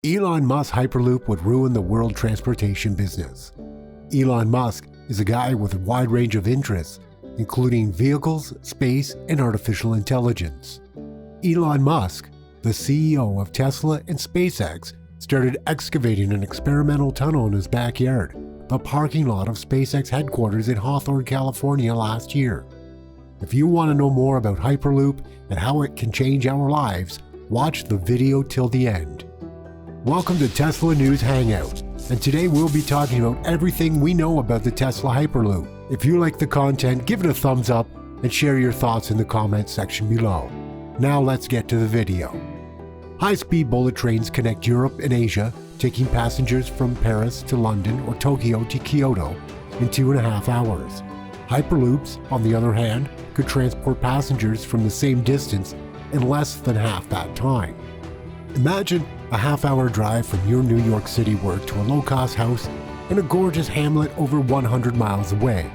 Elon Musk's Hyperloop would ruin the world transportation business. Elon Musk is a guy with a wide range of interests, including vehicles, space, and artificial intelligence. Elon Musk, the CEO of Tesla and SpaceX, started excavating an experimental tunnel in his backyard, the parking lot of SpaceX headquarters in Hawthorne, California last year. If you want to know more about Hyperloop and how it can change our lives, watch the video till the end. Welcome to Tesla News Hangout, and today we'll be talking about everything we know about the Tesla Hyperloop. If you like the content, give it a thumbs up and share your thoughts in the comments section below. Now let's get to the video. High-speed bullet trains connect Europe and Asia, taking passengers from Paris to London or Tokyo to Kyoto in 2.5 hours. Hyperloops, on the other hand, could transport passengers from the same distance in less than half that time. Imagine a half-hour drive from your New York City work to a low-cost house in a gorgeous hamlet over 100 miles away.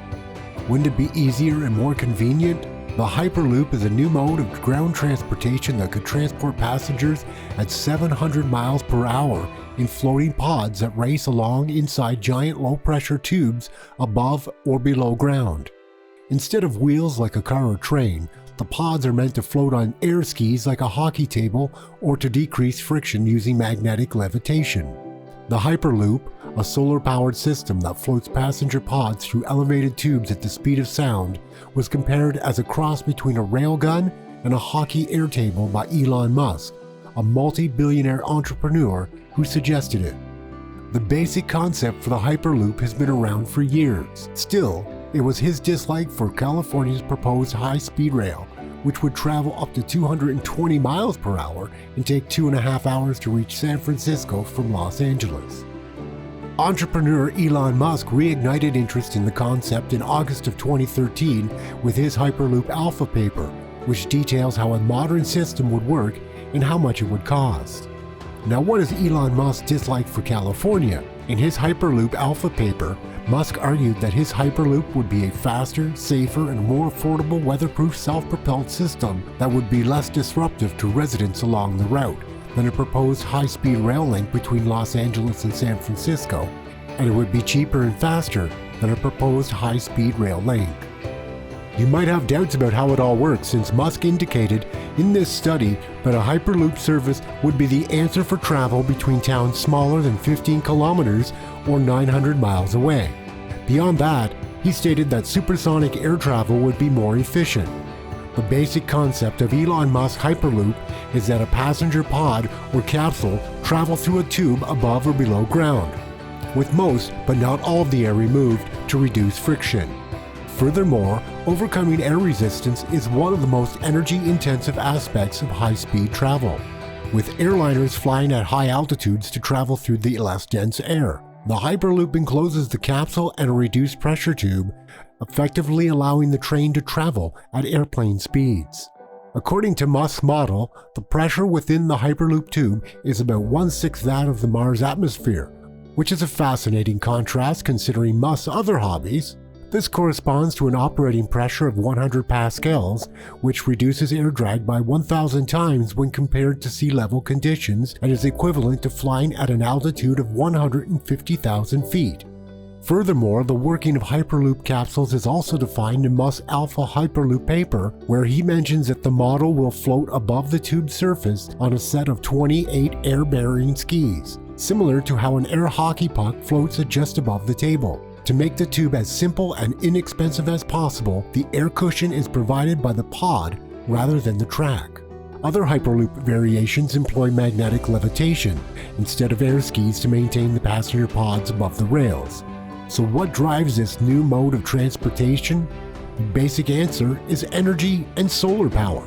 Wouldn't it be easier and more convenient? The Hyperloop is a new mode of ground transportation that could transport passengers at 700 miles per hour in floating pods that race along inside giant low-pressure tubes above or below ground. Instead of wheels like a car or train, the pods are meant to float on air skis like a hockey table or to decrease friction using magnetic levitation. The Hyperloop, a solar-powered system that floats passenger pods through elevated tubes at the speed of sound, was compared as a cross between a railgun and a hockey air table by Elon Musk, a multi-billionaire entrepreneur who suggested it. The basic concept for the Hyperloop has been around for years. Still, it was his dislike for California's proposed high-speed rail, which would travel up to 220 miles per hour and take 2.5 hours to reach San Francisco from Los Angeles. Entrepreneur Elon Musk reignited interest in the concept in August of 2013 with his Hyperloop Alpha paper, which details how a modern system would work and how much it would cost. Now, what is Elon Musk's dislike for California? In his Hyperloop Alpha paper, Musk argued that his Hyperloop would be a faster, safer, and more affordable weatherproof self-propelled system that would be less disruptive to residents along the route than a proposed high-speed rail link between Los Angeles and San Francisco, and it would be cheaper and faster than a proposed high-speed rail link. You might have doubts about how it all works, since Musk indicated in this study that a Hyperloop service would be the answer for travel between towns smaller than 15 kilometers or 900 miles away. Beyond that, he stated that supersonic air travel would be more efficient. The basic concept of Elon Musk's Hyperloop is that a passenger pod or capsule travel through a tube above or below ground, with most but not all of the air removed to reduce friction. Furthermore, overcoming air resistance is one of the most energy-intensive aspects of high-speed travel, with airliners flying at high altitudes to travel through the less dense air. The Hyperloop encloses the capsule and a reduced pressure tube, effectively allowing the train to travel at airplane speeds. According to Musk's model, the pressure within the Hyperloop tube is about 1/6 that of the Mars atmosphere, which is a fascinating contrast considering Musk's other hobbies. This corresponds to an operating pressure of 100 pascals, which reduces air drag by 1,000 times when compared to sea level conditions and is equivalent to flying at an altitude of 150,000 feet. Furthermore, the working of Hyperloop capsules is also defined in Musk's Alpha Hyperloop paper, where he mentions that the model will float above the tube surface on a set of 28 air-bearing skis, similar to how an air hockey puck floats at just above the table. To make the tube as simple and inexpensive as possible, the air cushion is provided by the pod rather than the track. Other Hyperloop variations employ magnetic levitation instead of air skis to maintain the passenger pods above the rails. So what drives this new mode of transportation? The basic answer is energy and solar power.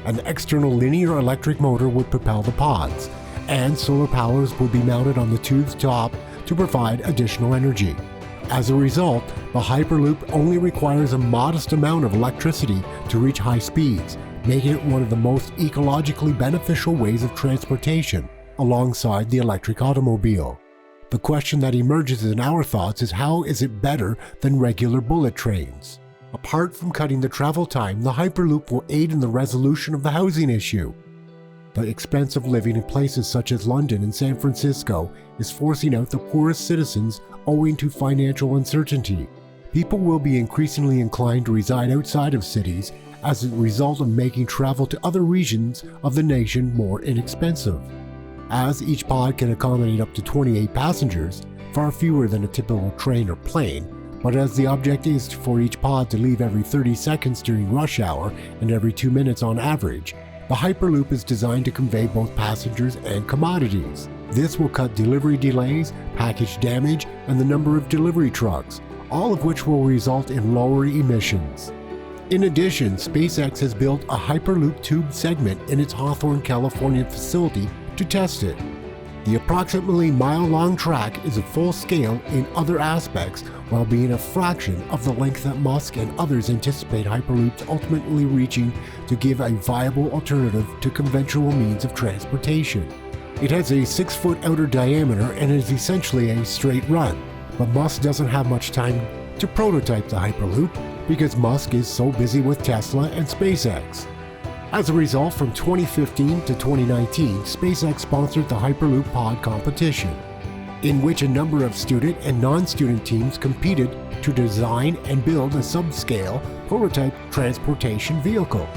An external linear electric motor would propel the pods, and solar powers would be mounted on the tube's top to provide additional energy. As a result, the Hyperloop only requires a modest amount of electricity to reach high speeds, making it one of the most ecologically beneficial ways of transportation, alongside the electric automobile. The question that emerges in our thoughts is, how is it better than regular bullet trains? Apart from cutting the travel time, the Hyperloop will aid in the resolution of the housing issue. The expense of living in places such as London and San Francisco is forcing out the poorest citizens owing to financial uncertainty. People will be increasingly inclined to reside outside of cities as a result of making travel to other regions of the nation more inexpensive. As each pod can accommodate up to 28 passengers, far fewer than a typical train or plane, but as the object is for each pod to leave every 30 seconds during rush hour and every 2 minutes on average, the Hyperloop is designed to convey both passengers and commodities. This will cut delivery delays, package damage, and the number of delivery trucks, all of which will result in lower emissions. In addition, SpaceX has built a Hyperloop tube segment in its Hawthorne, California facility to test it. The approximately mile-long track is at full scale in other aspects while being a fraction of the length that Musk and others anticipate Hyperloops ultimately reaching to give a viable alternative to conventional means of transportation. It has a 6-foot outer diameter and is essentially a straight run, but Musk doesn't have much time to prototype the Hyperloop because Musk is so busy with Tesla and SpaceX. As a result, from 2015 to 2019, SpaceX sponsored the Hyperloop Pod competition, in which a number of student and non-student teams competed to design and build a subscale prototype transportation vehicle,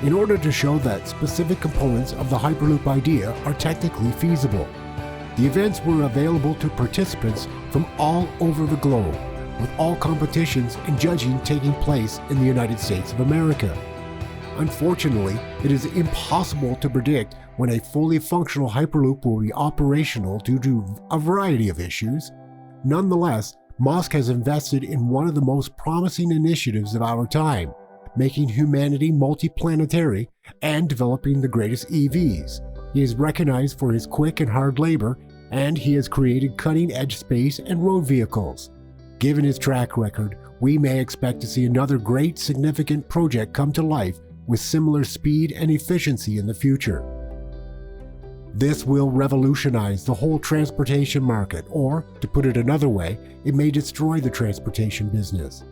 in order to show that specific components of the Hyperloop idea are technically feasible. The events were available to participants from all over the globe, with all competitions and judging taking place in the United States of America. Unfortunately, it is impossible to predict when a fully functional Hyperloop will be operational due to a variety of issues. Nonetheless, Musk has invested in one of the most promising initiatives of our time, making humanity multiplanetary and developing the greatest EVs. He is recognized for his quick and hard labor, and he has created cutting-edge space and road vehicles. Given his track record, we may expect to see another great significant project come to life with similar speed and efficiency in the future. This will revolutionize the whole transportation market, or, to put it another way, it may destroy the transportation business.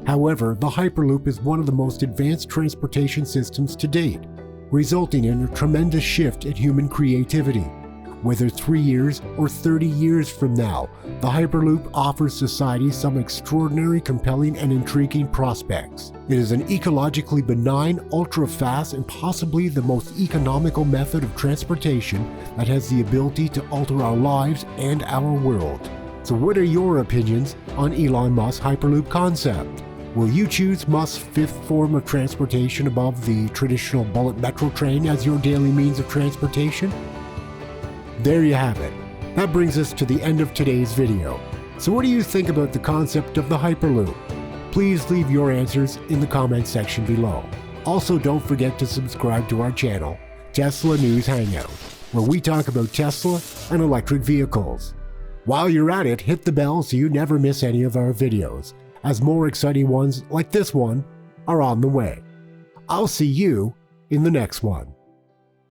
However, the Hyperloop is one of the most advanced transportation systems to date, resulting in a tremendous shift in human creativity. Whether 3 years or 30 years from now, the Hyperloop offers society some extraordinary, compelling, and intriguing prospects. It is an ecologically benign, ultra-fast, and possibly the most economical method of transportation that has the ability to alter our lives and our world. So what are your opinions on Elon Musk's Hyperloop concept? Will you choose Musk's fifth form of transportation above the traditional bullet metro train as your daily means of transportation? There you have it. That brings us to the end of today's video. So what do you think about the concept of the Hyperloop? Please leave your answers in the comment section below. Also, don't forget to subscribe to our channel, Tesla News Hangout, where we talk about Tesla and electric vehicles. While you're at it, hit the bell so you never miss any of our videos, as more exciting ones like this one are on the way. I'll see you in the next one.